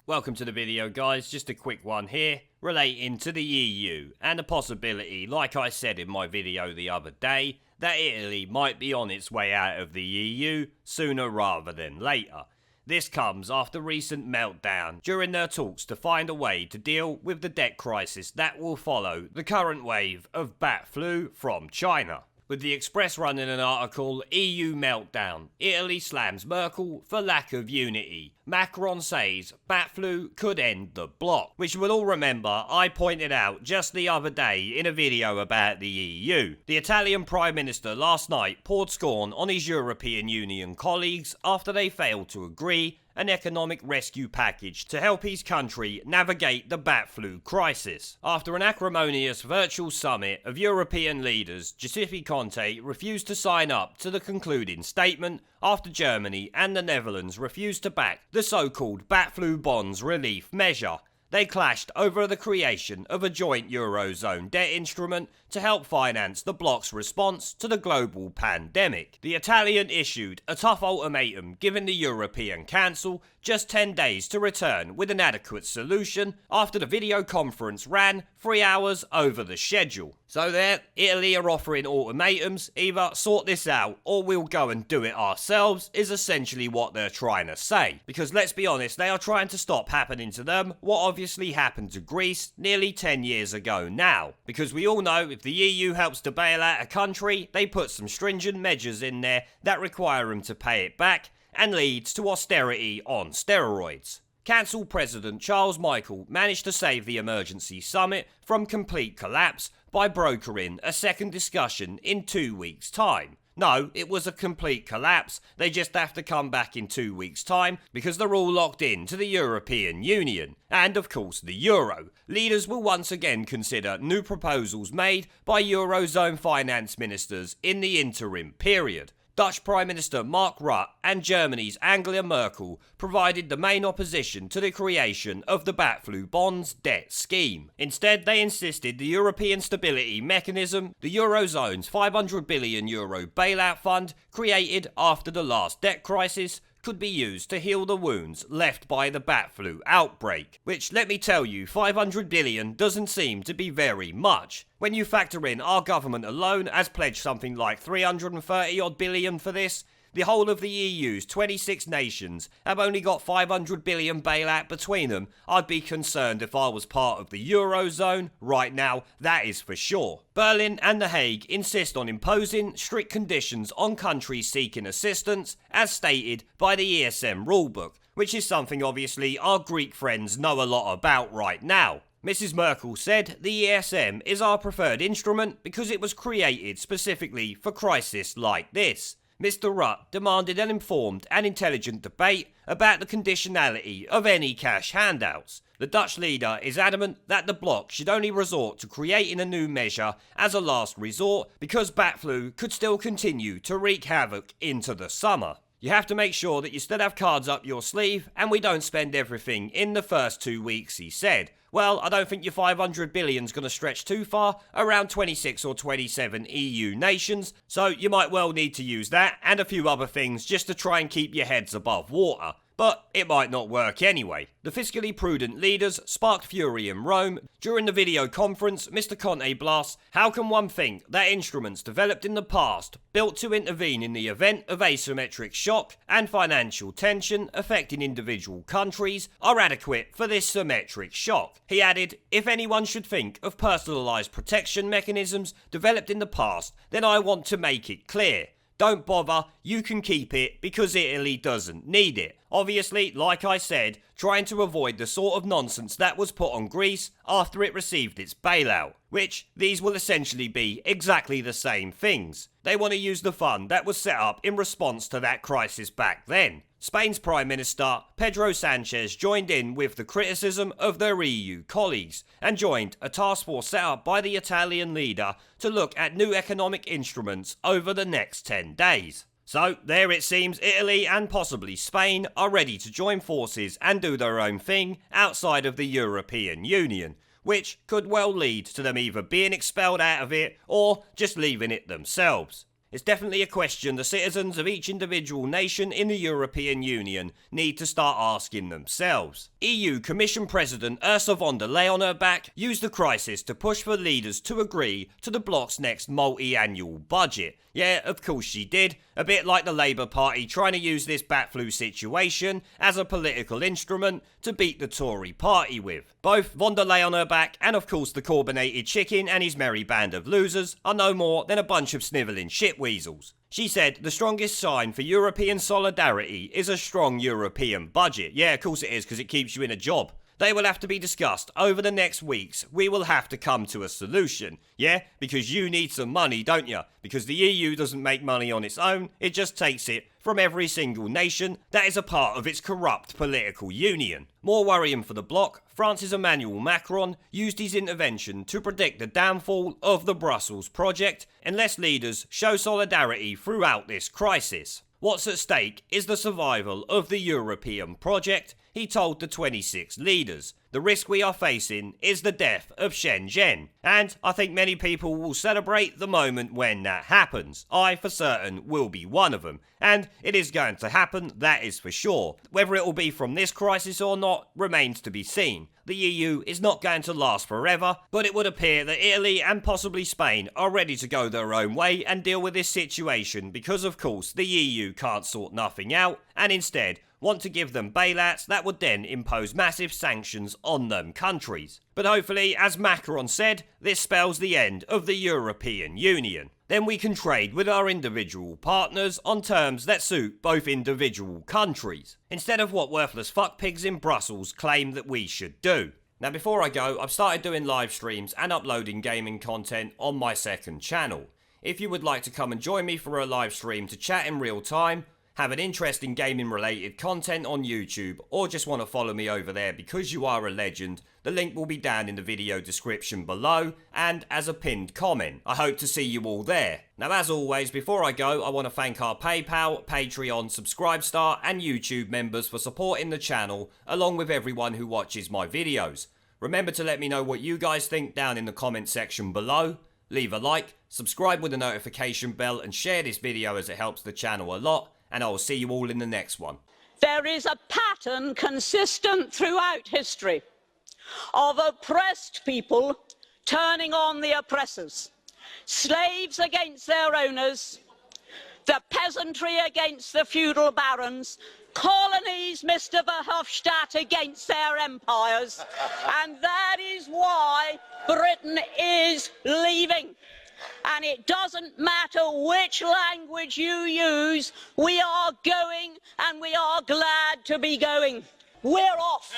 Welcome to the video, guys. Just a quick one here relating to the EU and the possibility, like I said in my video the other day, that Italy might be on its way out of the EU sooner rather than later. This comes after recent meltdown during their talks to find a way to deal with the debt crisis that will follow the current wave of bat flu from China. With the Express running an article, EU meltdown, Italy slams Merkel for lack of unity. Macron says bat flu could end the bloc, which you will all remember I pointed out just the other day in a video about the EU. The Italian Prime Minister last night poured scorn on his European Union colleagues after they failed to agree an economic rescue package to help his country navigate the bat flu crisis. After an acrimonious virtual summit of European leaders, Giuseppe Conte refused to sign up to the concluding statement after Germany and the Netherlands refused to back the so-called bat flu bonds relief measure. They clashed over the creation of a joint Eurozone debt instrument to help finance the bloc's response to the global pandemic. The Italian issued a tough ultimatum, giving the European Council just 10 days to return with an adequate solution after the video conference ran 3 hours over the schedule. So there, Italy are offering ultimatums, either sort this out or we'll go and do it ourselves, is essentially what they're trying to say. Because let's be honest, they are trying to stop happening to them what obviously happened to Greece nearly 10 years ago now. Because we all know if the EU helps to bail out a country, they put some stringent measures in there that require them to pay it back and leads to austerity on steroids. Council President Charles Michel managed to save the emergency summit from complete collapse by brokering a second discussion in 2 weeks' time. No, it was a complete collapse. They just have to come back in 2 weeks' time because they're all locked in to the European Union. And of course the Euro. Leaders will once again consider new proposals made by Eurozone finance ministers in the interim period. Dutch Prime Minister Mark Rutte and Germany's Angela Merkel provided the main opposition to the creation of the bat flu bonds debt scheme. Instead, they insisted the European Stability Mechanism, the Eurozone's €500 billion bailout fund created after the last debt crisis, could be used to heal the wounds left by the bat flu outbreak. Which, let me tell you, 500 billion doesn't seem to be very much. When you factor in our government alone has pledged something like 330 odd billion for this, the whole of the EU's 26 nations have only got 500 billion bailout between them. I'd be concerned if I was part of the Eurozone right now, that is for sure. Berlin and The Hague insist on imposing strict conditions on countries seeking assistance, as stated by the ESM rulebook, which is something obviously our Greek friends know a lot about right now. Mrs. Merkel said the ESM is our preferred instrument because it was created specifically for crises like this. Mr. Rutte demanded an informed and intelligent debate about the conditionality of any cash handouts. The Dutch leader is adamant that the bloc should only resort to creating a new measure as a last resort because bat flu could still continue to wreak havoc into the summer. You have to make sure that you still have cards up your sleeve and we don't spend everything in the first 2 weeks, he said. Well, I don't think your 500 billion's going to stretch too far, around 26 or 27 EU nations, so you might well need to use that and a few other things just to try and keep your heads above water. But it might not work anyway. The fiscally prudent leaders sparked fury in Rome. During the video conference, Mr. Conte blasts, "How can one think that instruments developed in the past, built to intervene in the event of asymmetric shock and financial tension affecting individual countries, are adequate for this symmetric shock?" He added, "If anyone should think of personalised protection mechanisms developed in the past, then I want to make it clear. Don't bother, you can keep it because Italy doesn't need it." Obviously, like I said, trying to avoid the sort of nonsense that was put on Greece after it received its bailout, which these will essentially be exactly the same things. They want to use the fund that was set up in response to that crisis back then. Spain's Prime Minister, Pedro Sanchez, joined in with the criticism of their EU colleagues and joined a task force set up by the Italian leader to look at new economic instruments over the next 10 days. So, there it seems Italy and possibly Spain are ready to join forces and do their own thing outside of the European Union, which could well lead to them either being expelled out of it or just leaving it themselves. It's definitely a question the citizens of each individual nation in the European Union need to start asking themselves. EU Commission President Ursula von der Leyen used the crisis to push for leaders to agree to the bloc's next multi-annual budget. Yeah, of course she did. A bit like the Labour Party trying to use this bat flu situation as a political instrument to beat the Tory party with. Both von der Leyen and of course the Corbynated chicken and his merry band of losers are no more than a bunch of snivelling shitweasels. She said the strongest sign for European solidarity is a strong European budget. Yeah, of course it is, because it keeps you in a job. They will have to be discussed over the next weeks. We will have to come to a solution. Yeah, because you need some money, don't you? Because the EU doesn't make money on its own, it just takes it from every single nation that is a part of its corrupt political union. More worrying for the bloc, France's Emmanuel Macron used his intervention to predict the downfall of the Brussels project unless leaders show solidarity throughout this crisis. What's at stake is the survival of the European project, he told the 26 leaders. The risk we are facing is the death of Shenzhen, and I think many people will celebrate the moment when that happens. I, for certain, will be one of them, and it is going to happen, that is for sure. Whether it will be from this crisis or not remains to be seen. The EU is not going to last forever, but it would appear that Italy and possibly Spain are ready to go their own way and deal with this situation because, of course, the EU can't sort nothing out, and instead want to give them bailouts that would then impose massive sanctions on them countries. But hopefully, as Macron said, this spells the end of the European Union. Then we can trade with our individual partners on terms that suit both individual countries, instead of what worthless fuckpigs in Brussels claim that we should do. Now before I go, I've started doing live streams and uploading gaming content on my second channel. If you would like to come and join me for a live stream to chat in real time, have an interest in gaming related content on YouTube, or just want to follow me over there because you are a legend, the link will be down in the video description below and as a pinned comment. I hope to see you all there. Now as always, before I go, I want to thank our PayPal, Patreon, Subscribestar and YouTube members for supporting the channel, along with everyone who watches my videos. Remember to let me know what you guys think down in the comment section below. Leave a like, subscribe with the notification bell and share this video as it helps the channel a lot. And I will see you all in the next one. There is a pattern consistent throughout history of oppressed people turning on the oppressors. Slaves against their owners, the peasantry against the feudal barons, colonies, Mr. Verhofstadt, against their empires. And that is why Britain is leaving. And it doesn't matter which language you use, we are going and we are glad to be going. We're off.